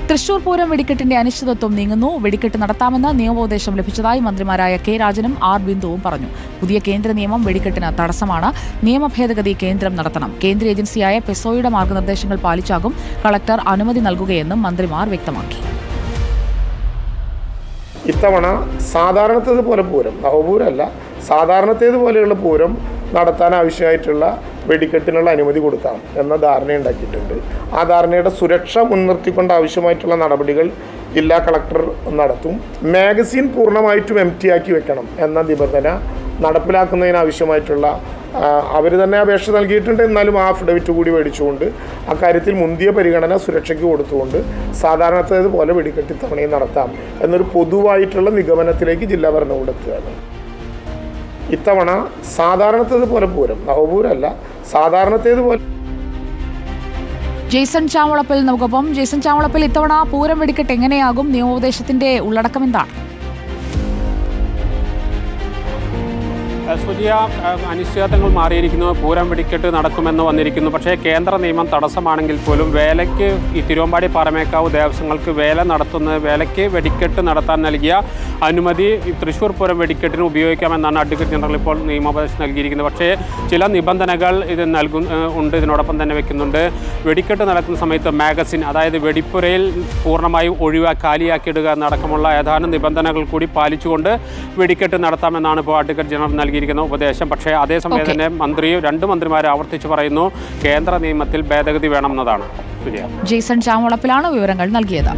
തൃശൂർ പൂരം വെടിക്കെട്ടിന്റെ അനിശ്ചിതത്വം നീങ്ങുന്നു. വെടിക്കെട്ട് നടത്താമെന്ന് നിയമോപദേശം ലഭിച്ചതായി മന്ത്രിമാരായ കെ രാജനും ആർ ബിന്ദുവും പറഞ്ഞു. പുതിയ കേന്ദ്ര നിയമം വെടിക്കെട്ടിന് തടസ്സമാണ്. നിയമ ഭേദഗതി കേന്ദ്രം നടത്തണം. കേന്ദ്ര ഏജൻസിയായ പെസോയുടെ മാർഗനിർദ്ദേശങ്ങൾ പാലിച്ചാകും കളക്ടർ അനുമതി നൽകുകയെന്നും മന്ത്രിമാർ വ്യക്തമാക്കി. ഇത്തവണ സാധാരണത്തേതുപോലെ പൂരം, നവപൂരമല്ല, സാധാരണത്തേതുപോലെയുള്ള പൂരം നടത്താൻ ആവശ്യമായിട്ടുള്ള വെടിക്കെട്ടിനുള്ള അനുമതി കൊടുക്കാം എന്ന ധാരണയുണ്ടാക്കിയിട്ടുണ്ട്. ആ ധാരണയുടെ സുരക്ഷ മുൻനിർത്തിക്കൊണ്ട് ആവശ്യമായിട്ടുള്ള നടപടികൾ ജില്ലാ കളക്ടർ നടത്തും. മാഗസിൻ പൂർണ്ണമായിട്ടും എംപ്റ്റി ആക്കി വെക്കണം എന്ന നിബന്ധന നടപ്പിലാക്കുന്നതിനാവശ്യമായിട്ടുള്ള അവർ തന്നെ അപേക്ഷ നൽകിയിട്ടുണ്ട്. എന്നാലും ആ അഫിഡവിറ്റ് കൂടി മേടിച്ചുകൊണ്ട് അക്കാര്യത്തിൽ മുന്തിയ പരിഗണന സുരക്ഷയ്ക്ക് കൊടുത്തുകൊണ്ട് സാധാരണത്തേതുപോലെ വെടിക്കെട്ട് ഇത്തവണയും നടത്താം എന്നൊരു പൊതുവായിട്ടുള്ള നിഗമനത്തിലേക്ക് ജില്ലാ ഭരണകൂടം എത്തുകയാണ്. ഇത്തവണ സാധാരണത്തേതുപോലെ പൂരം, നവപൂരമല്ല, സാധാരണത്തേതുപോലെ. ജെയ്സൺ ചാവളപ്പിൽ നമുക്കൊപ്പം. ജെയ്സൺ ചാവളപ്പിൽ, ഇത്തവണ പൂരം വെടിക്കെട്ട് എങ്ങനെയാകും? നിയമോപദേശത്തിന്റെ ഉള്ളടക്കം എന്താണ്? സുജിയ, അനിശ്ചിതത്വങ്ങൾ മാറിയിരിക്കുന്നു. പൂരം വെടിക്കെട്ട് നടക്കുമെന്ന് വന്നിരിക്കുന്നു. പക്ഷേ കേന്ദ്ര നിയമം തടസ്സമാണെങ്കിൽ പോലും വേലയ്ക്ക് ഈ തിരുവമ്പാടി പാറമേക്കാവ് ദേവസ്വങ്ങൾക്ക് വേലയ്ക്ക് വെടിക്കെട്ട് നടത്താൻ നൽകിയ അനുമതി തൃശ്ശൂർ പൂരം വെടിക്കെട്ടിന് ഉപയോഗിക്കാമെന്നാണ് അഡ്വക്കേറ്റ് ജനറൽ ഇപ്പോൾ നിയമോപദേശം നൽകിയിരിക്കുന്നത്. പക്ഷേ ചില നിബന്ധനകൾ ഇത് ഉണ്ട്, ഇതിനോടൊപ്പം തന്നെ വെക്കുന്നുണ്ട്. വെടിക്കെട്ട് നടക്കുന്ന സമയത്ത് മാഗസിൻ, അതായത് വെടിപ്പുരയിൽ പൂർണ്ണമായും കാലിയാക്കിയിടുക എന്നടക്കമുള്ള ഏതാനും നിബന്ധനകൾ കൂടി പാലിച്ചുകൊണ്ട് വെടിക്കെട്ട് നടത്താമെന്നാണ് ഇപ്പോൾ അഡ്വക്കേറ്റ് ജനറൽ നൽകിയിരിക്കുന്ന ഉപദേശം. പക്ഷേ അതേസമയം തന്നെ രണ്ട് മന്ത്രിമാർ ആവർത്തിച്ച് പറയുന്നു കേന്ദ്ര നിയമത്തിൽ ഭേദഗതി വേണമെന്നതാണ്. ജെയ്സൺ ചാവളപ്പിലാണ് വിവരങ്ങൾ നൽകിയത്.